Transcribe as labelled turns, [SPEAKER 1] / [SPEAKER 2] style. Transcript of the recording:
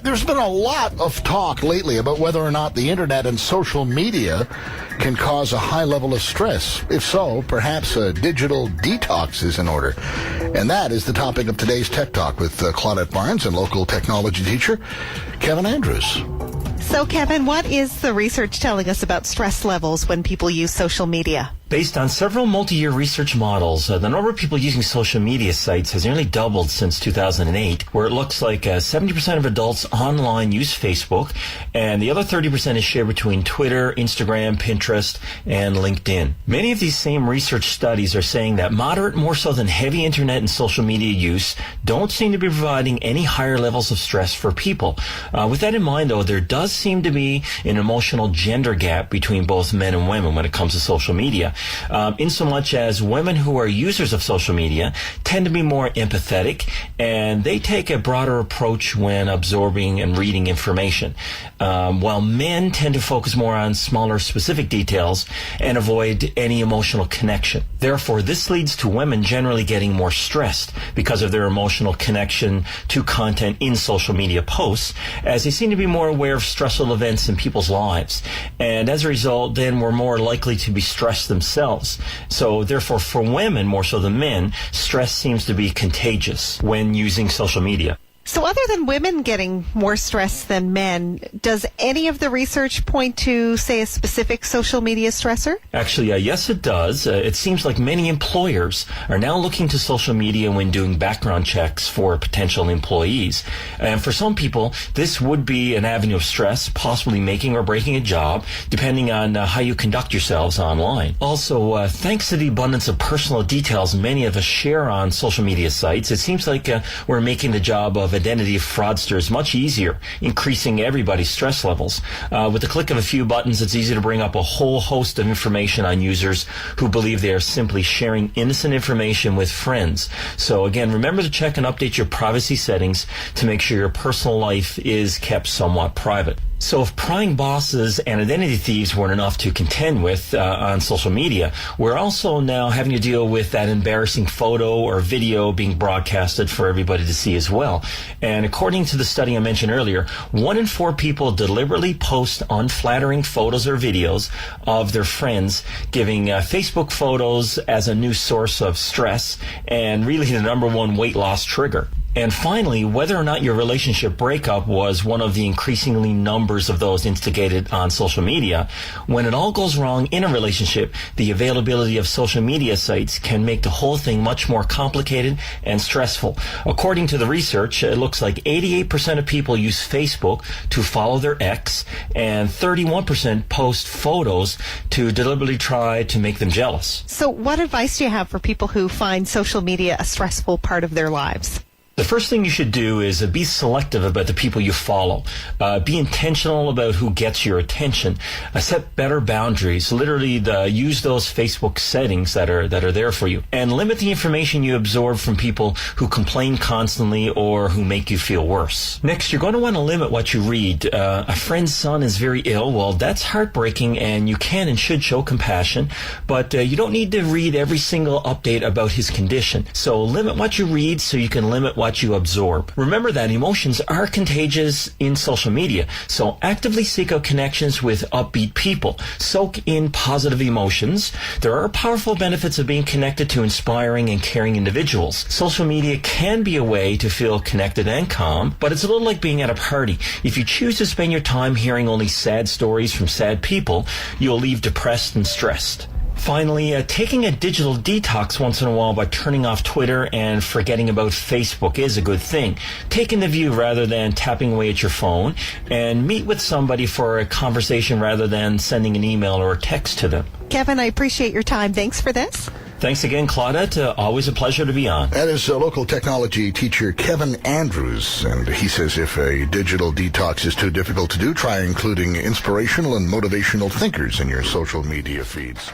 [SPEAKER 1] There's been a lot of talk lately about whether or not the internet and social media can cause a high level of stress. If so, perhaps a digital detox is in order. And that is the topic of today's Tech Talk with Claudette Barnes and local technology teacher Kevin Andrews.
[SPEAKER 2] So, Kevin, what is the research telling us about stress levels when people use social media?
[SPEAKER 3] Based on several multi-year research models, the number of people using social media sites has nearly doubled since 2008, where it looks like 70% of adults online use Facebook, and the other 30% is shared between Twitter, Instagram, Pinterest, and LinkedIn. Many of these same research studies are saying that moderate, more so than heavy internet and social media use, don't seem to be providing any higher levels of stress for people. With that in mind, though, there does seem to be an emotional gender gap between both men and women when it comes to social media. In so much as women who are users of social media tend to be more empathetic, and they take a broader approach when absorbing and reading information, while men tend to focus more on smaller specific details and avoid any emotional connection. Therefore, this leads to women generally getting more stressed because of their emotional connection to content in social media posts, as they seem to be more aware of stressful events in people's lives. And as a result, then we're more likely to be stressed themselves. So therefore, for women, more so than men, stress seems to be contagious when using social media.
[SPEAKER 2] So other than women getting more stress than men, does any of the research point to, say, a specific social media stressor?
[SPEAKER 3] Actually, yes, it does. It seems like many employers are now looking to social media when doing background checks for potential employees. And for some people, this would be an avenue of stress, possibly making or breaking a job, depending on how you conduct yourselves online. Also, thanks to the abundance of personal details many of us share on social media sites, it seems like we're making the job of identity fraudsters much easier, increasing everybody's stress levels. With the click of a few buttons, it's easy to bring up a whole host of information on users who believe they are simply sharing innocent information with friends. So again, remember to check and update your privacy settings to make sure your personal life is kept somewhat private. So if prying bosses and identity thieves weren't enough to contend with on social media, we're also now having to deal with that embarrassing photo or video being broadcasted for everybody to see as well. And according to the study I mentioned earlier, 1 in 4 people deliberately post unflattering photos or videos of their friends, giving Facebook photos as a new source of stress and really the number one weight loss trigger. And finally, whether or not your relationship breakup was one of the increasingly numbers of those instigated on social media, when it all goes wrong in a relationship, the availability of social media sites can make the whole thing much more complicated and stressful. According to the research, it looks like 88% of people use Facebook to follow their ex, and 31% post photos to deliberately try to make them jealous.
[SPEAKER 2] So what advice do you have for people who find social media a stressful part of their lives?
[SPEAKER 3] The first thing you should do is be selective about the people you follow. Be intentional about who gets your attention. Set better boundaries. Literally, use those Facebook settings that are there for you, and limit the information you absorb from people who complain constantly or who make you feel worse. Next, you're going to want to limit what you read. A friend's son is very ill. Well, that's heartbreaking, and you can and should show compassion, but you don't need to read every single update about his condition. So limit what you read so you can limit what you absorb. Remember that emotions are contagious in social media, so actively seek out connections with upbeat people. Soak in positive emotions. There are powerful benefits of being connected to inspiring and caring individuals. Social media can be a way to feel connected and calm, but it's a little like being at a party. If you choose to spend your time hearing only sad stories from sad people, you'll leave depressed and stressed. Finally, taking a digital detox once in a while by turning off Twitter and forgetting about Facebook is a good thing. Take in the view rather than tapping away at your phone, and meet with somebody for a conversation rather than sending an email or a text to them.
[SPEAKER 2] Kevin, I appreciate your time. Thanks for this.
[SPEAKER 3] Thanks again, Claudette. Always a pleasure to be on.
[SPEAKER 1] That is local technology teacher Kevin Andrews, and he says if a digital detox is too difficult to do, try including inspirational and motivational thinkers in your social media feeds.